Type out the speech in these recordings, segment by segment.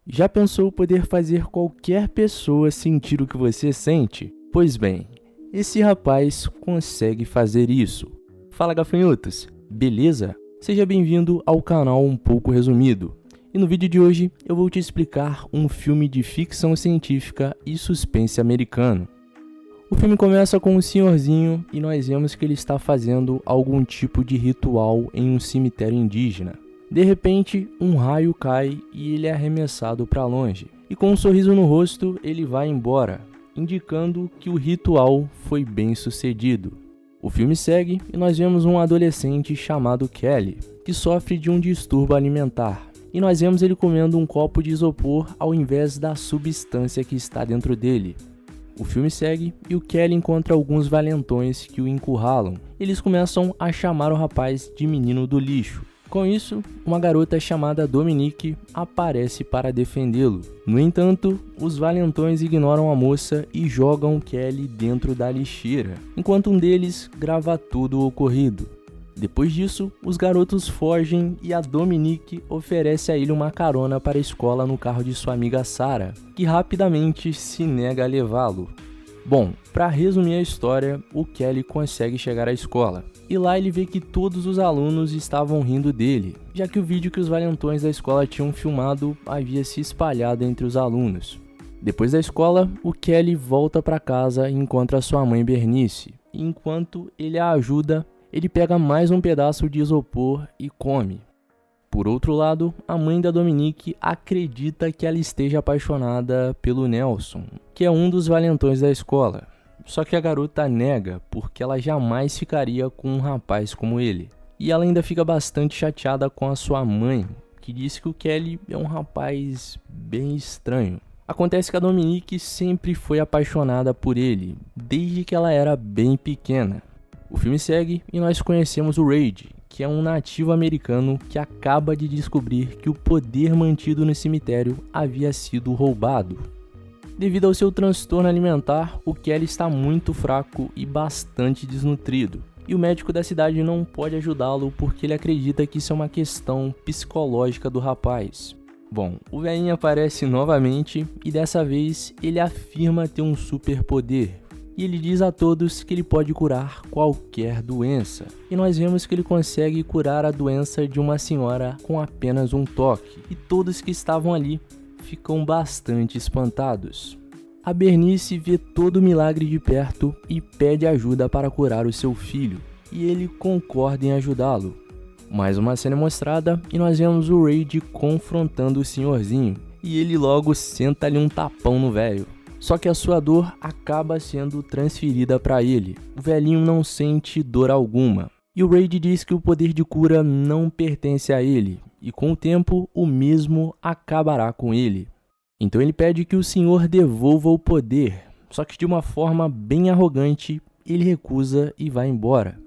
Já pensou poder fazer qualquer pessoa sentir o que você sente? Pois bem, esse rapaz consegue fazer isso. Fala, gafanhotos, beleza? Seja bem-vindo ao canal Um Pouco Resumido. E no vídeo de hoje eu vou te explicar um filme de ficção científica e suspense americano. O filme começa com um senhorzinho e nós vemos que ele está fazendo algum tipo de ritual em um cemitério indígena. De repente, um raio cai e ele é arremessado para longe. E com um sorriso no rosto, ele vai embora, indicando que o ritual foi bem sucedido. O filme segue e nós vemos um adolescente chamado Kelly, que sofre de um distúrbio alimentar. E nós vemos ele comendo um copo de isopor ao invés da substância que está dentro dele. O filme segue e o Kelly encontra alguns valentões que o encurralam. Eles começam a chamar o rapaz de menino do lixo. Com isso, uma garota chamada Dominique aparece para defendê-lo. No entanto, os valentões ignoram a moça e jogam Kelly dentro da lixeira, enquanto um deles grava tudo o ocorrido. Depois disso, os garotos fogem e a Dominique oferece a ele uma carona para a escola no carro de sua amiga Sarah, que rapidamente se nega a levá-lo. Bom, para resumir a história, o Kelly consegue chegar à escola. E lá ele vê que todos os alunos estavam rindo dele, já que o vídeo que os valentões da escola tinham filmado havia se espalhado entre os alunos. Depois da escola, o Kelly volta para casa e encontra sua mãe Bernice. E enquanto ele a ajuda, ele pega mais um pedaço de isopor e come. Por outro lado, a mãe da Dominique acredita que ela esteja apaixonada pelo Nelson, que é um dos valentões da escola. Só que a garota nega, porque ela jamais ficaria com um rapaz como ele. E ela ainda fica bastante chateada com a sua mãe, que diz que o Kelly é um rapaz bem estranho. Acontece que a Dominique sempre foi apaixonada por ele, desde que ela era bem pequena. O filme segue e nós conhecemos o Raid, que é um nativo americano que acaba de descobrir que o poder mantido no cemitério havia sido roubado. Devido ao seu transtorno alimentar, o Kelly está muito fraco e bastante desnutrido. E o médico da cidade não pode ajudá-lo porque ele acredita que isso é uma questão psicológica do rapaz. Bom, o velhinho aparece novamente e dessa vez ele afirma ter um superpoder. E ele diz a todos que ele pode curar qualquer doença. E nós vemos que ele consegue curar a doença de uma senhora com apenas um toque. E todos que estavam ali ficam bastante espantados. A Bernice vê todo o milagre de perto e pede ajuda para curar o seu filho. E ele concorda em ajudá-lo. Mais uma cena é mostrada e nós vemos o Raid confrontando o senhorzinho. E ele logo senta-lhe um tapão no velho. Só que a sua dor acaba sendo transferida para ele. O velhinho não sente dor alguma. E o Raid diz que o poder de cura não pertence a ele. E com o tempo, o mesmo acabará com ele. Então ele pede que o senhor devolva o poder. Só que de uma forma bem arrogante, ele recusa e vai embora.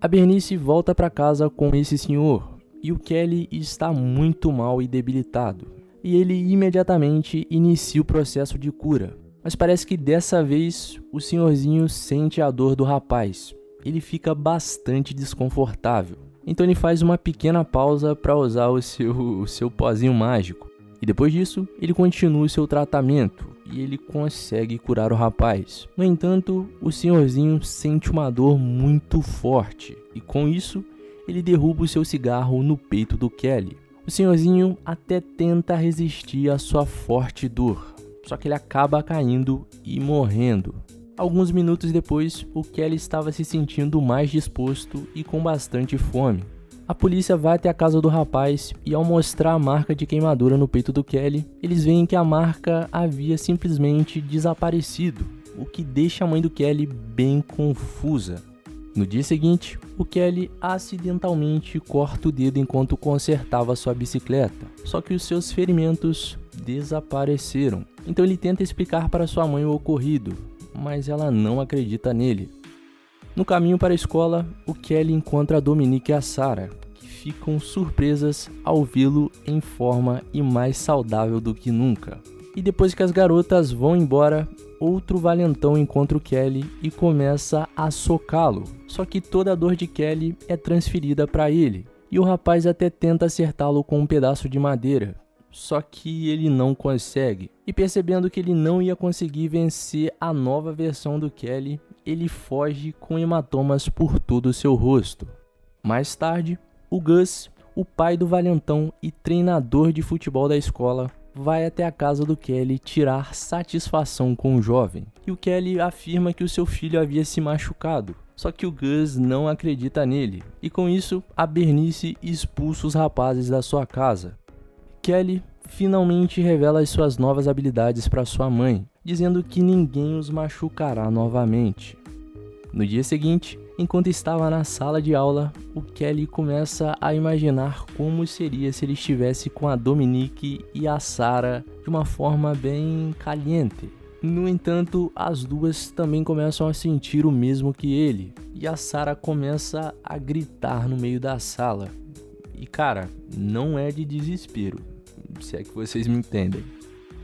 A Bernice volta para casa com esse senhor. E o Kelly está muito mal e debilitado. E ele imediatamente inicia o processo de cura. Mas parece que dessa vez o senhorzinho sente a dor do rapaz. Ele fica bastante desconfortável. Então ele faz uma pequena pausa para usar o seu pozinho mágico. E depois disso, ele continua o seu tratamento e ele consegue curar o rapaz. No entanto, o senhorzinho sente uma dor muito forte. E com isso, ele derruba o seu cigarro no peito do Kelly. O senhorzinho até tenta resistir à sua forte dor, só que ele acaba caindo e morrendo. Alguns minutos depois, o Kelly estava se sentindo mais disposto e com bastante fome. A polícia vai até a casa do rapaz e ao mostrar a marca de queimadura no peito do Kelly, eles veem que a marca havia simplesmente desaparecido, o que deixa a mãe do Kelly bem confusa. No dia seguinte, o Kelly acidentalmente corta o dedo enquanto consertava sua bicicleta, só que os seus ferimentos desapareceram. Então ele tenta explicar para sua mãe o ocorrido, mas ela não acredita nele. No caminho para a escola, o Kelly encontra a Dominique e a Sarah, que ficam surpresas ao vê-lo em forma e mais saudável do que nunca. E depois que as garotas vão embora, outro valentão encontra o Kelly e começa a socá-lo. Só que toda a dor de Kelly é transferida para ele, e o rapaz até tenta acertá-lo com um pedaço de madeira, só que ele não consegue. E percebendo que ele não ia conseguir vencer a nova versão do Kelly, ele foge com hematomas por todo o seu rosto. Mais tarde, o Gus, o pai do valentão e treinador de futebol da escola, vai até a casa do Kelly tirar satisfação com o jovem. E o Kelly afirma que o seu filho havia se machucado, só que o Gus não acredita nele. E com isso, a Bernice expulsa os rapazes da sua casa. Kelly finalmente revela as suas novas habilidades para sua mãe, dizendo que ninguém os machucará novamente. No dia seguinte, enquanto estava na sala de aula, o Kelly começa a imaginar como seria se ele estivesse com a Dominique e a Sarah de uma forma bem caliente. No entanto, as duas também começam a sentir o mesmo que ele, e a Sarah começa a gritar no meio da sala. E cara, não é de desespero, se é que vocês me entendem.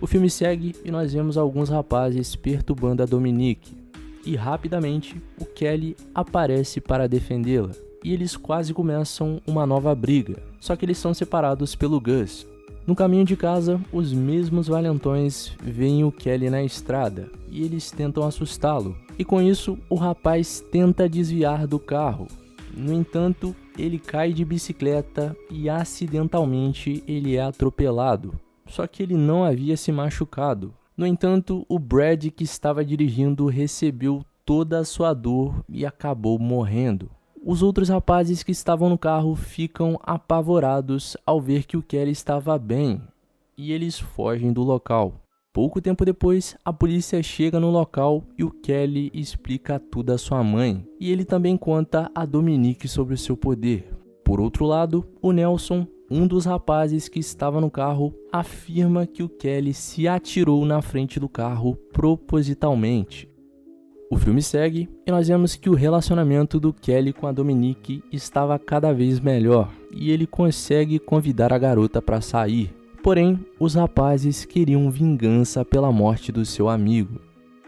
O filme segue e nós vemos alguns rapazes perturbando a Dominique. E rapidamente, o Kelly aparece para defendê-la. E eles quase começam uma nova briga, só que eles são separados pelo Gus. No caminho de casa, os mesmos valentões veem o Kelly na estrada e eles tentam assustá-lo. E com isso, o rapaz tenta desviar do carro. No entanto, ele cai de bicicleta e acidentalmente ele é atropelado. Só que ele não havia se machucado. No entanto, o Brad, que estava dirigindo, recebeu toda a sua dor e acabou morrendo. Os outros rapazes que estavam no carro ficam apavorados ao ver que o Kelly estava bem e eles fogem do local. Pouco tempo depois, a polícia chega no local e o Kelly explica tudo à sua mãe e ele também conta a Dominique sobre o seu poder. Por outro lado, o Nelson, um dos rapazes que estava no carro, afirma que o Kelly se atirou na frente do carro propositalmente. O filme segue e nós vemos que o relacionamento do Kelly com a Dominique estava cada vez melhor e ele consegue convidar a garota para sair. Porém, os rapazes queriam vingança pela morte do seu amigo.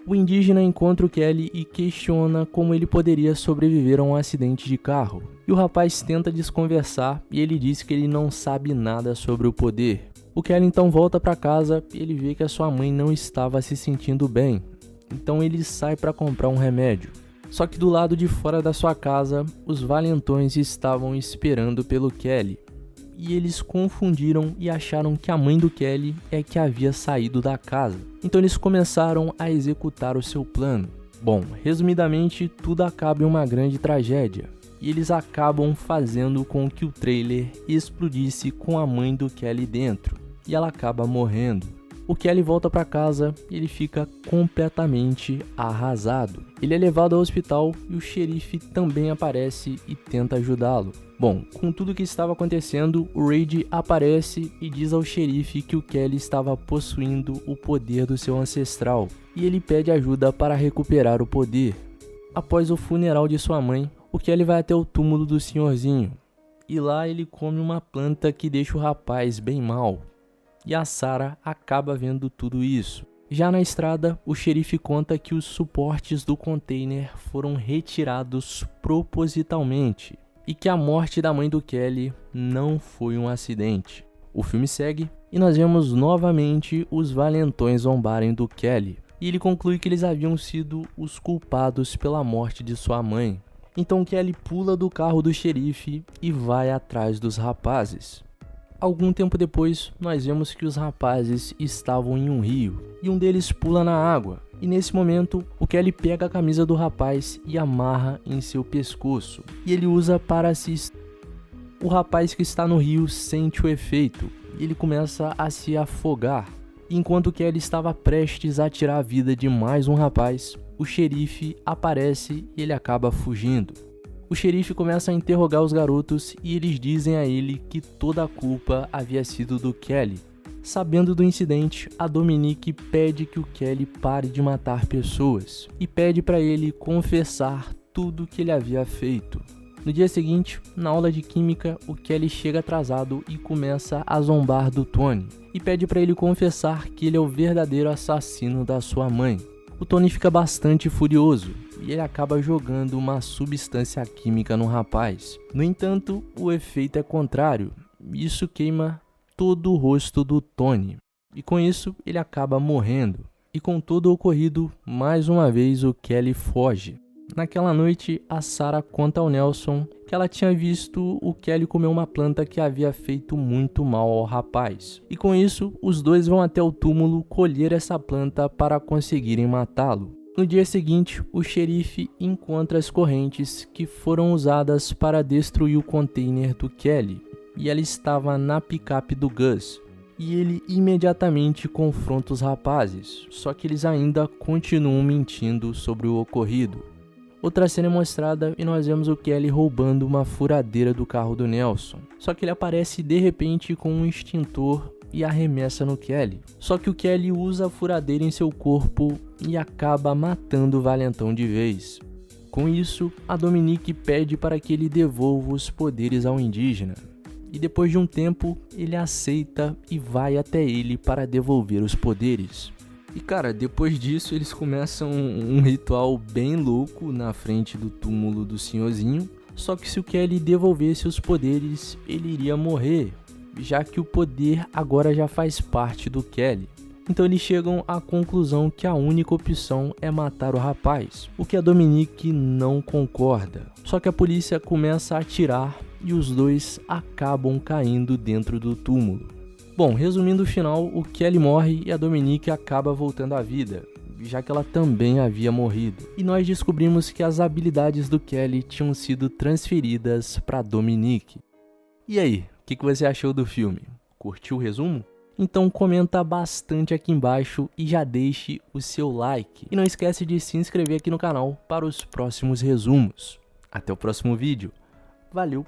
O indígena encontra o Kelly e questiona como ele poderia sobreviver a um acidente de carro. E o rapaz tenta desconversar e ele diz que ele não sabe nada sobre o poder. O Kelly então volta para casa e ele vê que a sua mãe não estava se sentindo bem. Então ele sai para comprar um remédio. Só que do lado de fora da sua casa, os valentões estavam esperando pelo Kelly. E eles confundiram e acharam que a mãe do Kelly é que havia saído da casa. Então eles começaram a executar o seu plano. Bom, resumidamente, tudo acaba em uma grande tragédia. E eles acabam fazendo com que o trailer explodisse com a mãe do Kelly dentro. E ela acaba morrendo. O Kelly volta para casa e ele fica completamente arrasado. Ele é levado ao hospital e o xerife também aparece e tenta ajudá-lo. Bom, com tudo que estava acontecendo, o Reid aparece e diz ao xerife que o Kelly estava possuindo o poder do seu ancestral e ele pede ajuda para recuperar o poder. Após o funeral de sua mãe, o Kelly vai até o túmulo do senhorzinho e lá ele come uma planta que deixa o rapaz bem mal. E a Sarah acaba vendo tudo isso. Já na estrada, o xerife conta que os suportes do container foram retirados propositalmente e que a morte da mãe do Kelly não foi um acidente. O filme segue e nós vemos novamente os valentões zombarem do Kelly e ele conclui que eles haviam sido os culpados pela morte de sua mãe. Então Kelly pula do carro do xerife e vai atrás dos rapazes. Algum tempo depois, nós vemos que os rapazes estavam em um rio e um deles pula na água. E nesse momento, o Kelly pega a camisa do rapaz e amarra em seu pescoço. E ele usa para se... O rapaz que está no rio sente o efeito e ele começa a se afogar. Enquanto o Kelly estava prestes a tirar a vida de mais um rapaz, o xerife aparece e ele acaba fugindo. O xerife começa a interrogar os garotos e eles dizem a ele que toda a culpa havia sido do Kelly. Sabendo do incidente, a Dominique pede que o Kelly pare de matar pessoas e pede para ele confessar tudo que ele havia feito. No dia seguinte, na aula de química, o Kelly chega atrasado e começa a zombar do Tony e pede para ele confessar que ele é o verdadeiro assassino da sua mãe. O Tony fica bastante furioso e ele acaba jogando uma substância química no rapaz. No entanto, o efeito é contrário. Isso queima todo o rosto do Tony. E com isso, ele acaba morrendo. E com todo o ocorrido, mais uma vez o Kelly foge. Naquela noite, a Sarah conta ao Nelson que ela tinha visto o Kelly comer uma planta que havia feito muito mal ao rapaz. E com isso, os dois vão até o túmulo colher essa planta para conseguirem matá-lo. No dia seguinte, o xerife encontra as correntes que foram usadas para destruir o container do Kelly. E ela estava na picape do Gus. E ele imediatamente confronta os rapazes, só que eles ainda continuam mentindo sobre o ocorrido. Outra cena é mostrada e nós vemos o Kelly roubando uma furadeira do carro do Nelson. Só que ele aparece de repente com um extintor e arremessa no Kelly. Só que o Kelly usa a furadeira em seu corpo e acaba matando o valentão de vez. Com isso, a Dominique pede para que ele devolva os poderes ao indígena. E depois de um tempo, ele aceita e vai até ele para devolver os poderes. E cara, depois disso eles começam um ritual bem louco na frente do túmulo do senhorzinho. Só que se o Kelly devolvesse os poderes, ele iria morrer, já que o poder agora já faz parte do Kelly. Então eles chegam à conclusão que a única opção é matar o rapaz, o que a Dominique não concorda. Só que a polícia começa a atirar e os dois acabam caindo dentro do túmulo. Bom, resumindo o final, o Kelly morre e a Dominique acaba voltando à vida, já que ela também havia morrido. E nós descobrimos que as habilidades do Kelly tinham sido transferidas para Dominique. E aí, o que você achou do filme? Curtiu o resumo? Então comenta bastante aqui embaixo e já deixe o seu like. E não esquece de se inscrever aqui no canal para os próximos resumos. Até o próximo vídeo. Valeu!